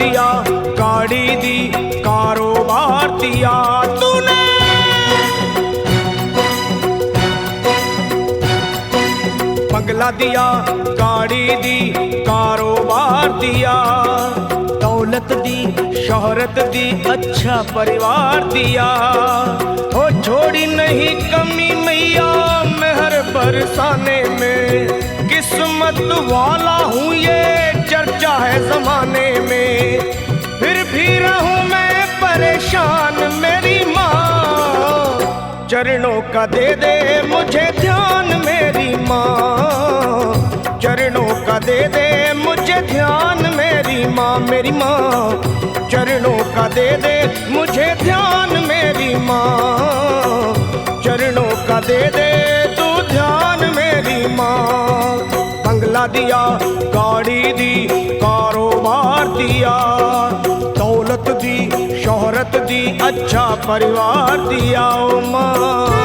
दिया, गाड़ी दी, कारोबार दिया तूने। बंगला दिया, गाड़ी दी, कारोबार दिया, दौलत दी, शोहरत दी, अच्छा परिवार दिया। ओ छोड़ी नहीं कमी मैया मेहर बरसाने में, किस्मत वाला हूँ ये चर्चा है जमाने में। फिर भी रहूं मैं परेशान मेरी माँ, चरणों का दे दे मुझे ध्यान मेरी माँ, चरणों का दे दे मुझे ध्यान मेरी माँ, मेरी माँ चरणों का दे दे मुझे ध्यान मेरी माँ, चरणों का दे दे तू ध्यान मेरी माँ। बंगला दिया, गाड़ी दी, कारोबार दिया, दौलत दी, शोहरत दी, अच्छा परिवार दिया ओ माँ।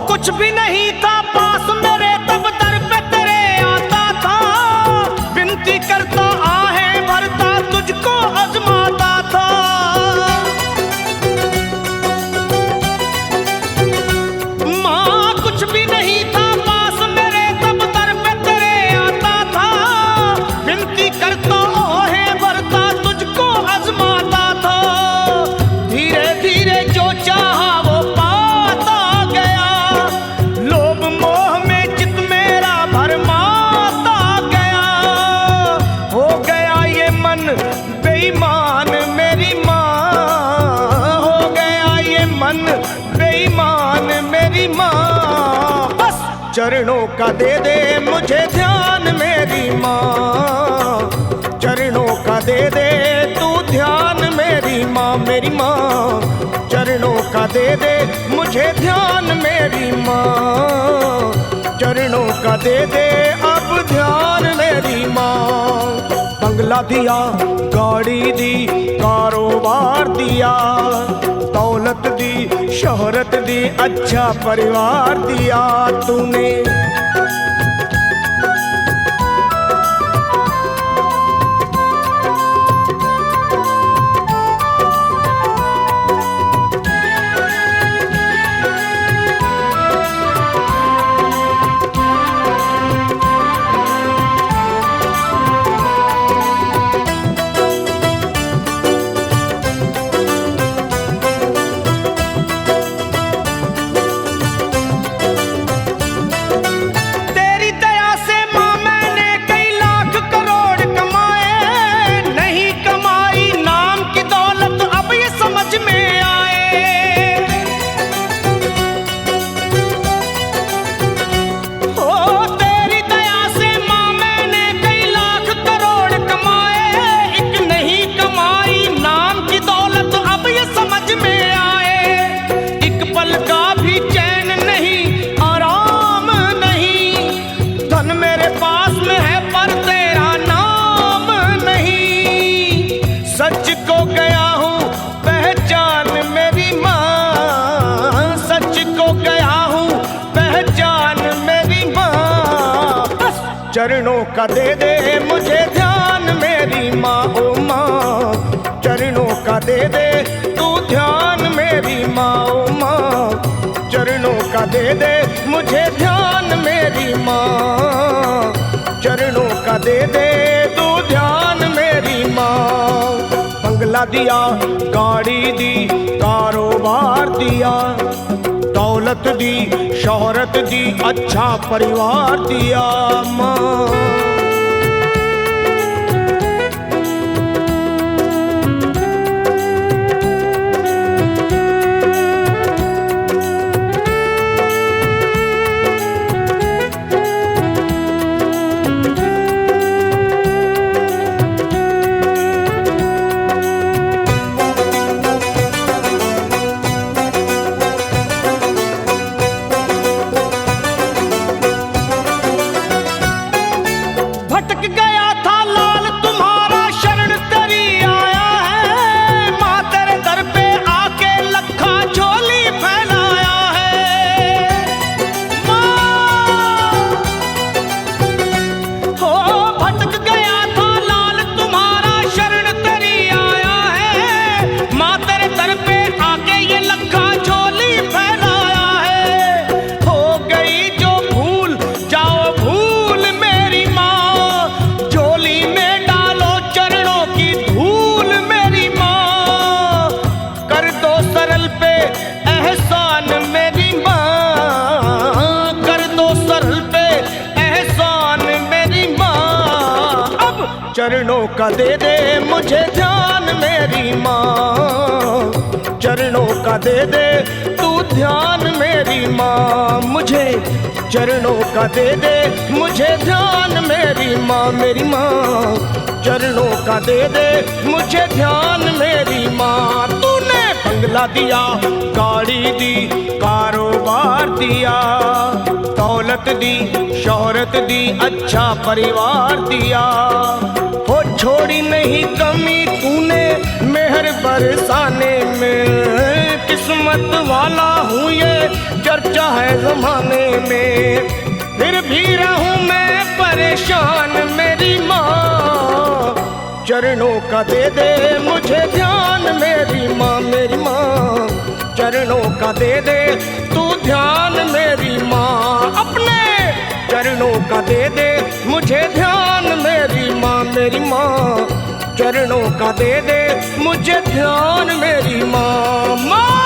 कुछ भी नहीं था पास मेरे तब दर पे तेरे आता था, विनती करता आहें भरता तुझको आजमाता था। माँ कुछ भी नहीं था पास मेरे तब दर पे तेरे आता था, विनती करता आहें भरता तुझको आजमाता था। धीरे धीरे जो चाहा वो पाता गया, लोभ मोह में चित मेरा भरमाता गया। हो गया ये मन बेईमान मेरी माँ, हो गया ये मन बेईमान मेरी माँ। बस चरणों का दे दे मुझे ध्यान मेरी माँ, चरणों का दे दे तू ध्यान मेरी माँ, मेरी माँ चरणों का दे दे मुझे ध्यान मेरी माँ, चरणों का दे दे अब ध्यान मेरी माँ। बंगला दिया, गाड़ी दी, कारोबार दिया, दौलत दी, शोहरत दी, अच्छा परिवार दिया तूने। सच को गया हूँ पहचान मेरी माँ, सच को गया हूँ पहचान मेरी माँ। बस चरणों का दे दे मुझे ध्यान मेरी माँ, ओ माँ चरणों का दे दे तू ध्यान मेरी माँ, ओ माँ चरणों का दे दे मुझे ध्यान मेरी माँ, चरणों का दे दे तू ध्यान मेरी माँ। बंगला दिया, गाड़ी दी, कारोबार दिया, दौलत दी, शोहरत दी, अच्छा परिवार दिया माँ। का दे दे मुझे ध्यान मेरी माँ, चरणों का दे दे तू ध्यान मेरी माँ, मुझे चरणों का दे दे मुझे ध्यान मेरी माँ, मेरी माँ चरणों का दे दे मुझे ध्यान मेरी माँ। तूने बंगला दिया, गाड़ी दी, कारोबार दिया, दौलत दी, शोहरत दी, अच्छा परिवार दिया, हो छोड़ी नहीं कमी तूने मेहर बरसाने में, किस्मत वाला हूँ ये चर्चा है जमाने में, फिर भी रहूँ मैं परेशान मेरी माँ, चरणों का दे दे मुझे ध्यान मेरी माँ, मेरी माँ चरणों का दे दे तू ध्यान मेरी माँ, अपने चरणों का दे दे मुझे ध्यान मेरी माँ, मेरी माँ चरणों का दे दे मुझे ध्यान मेरी माँ, माँ।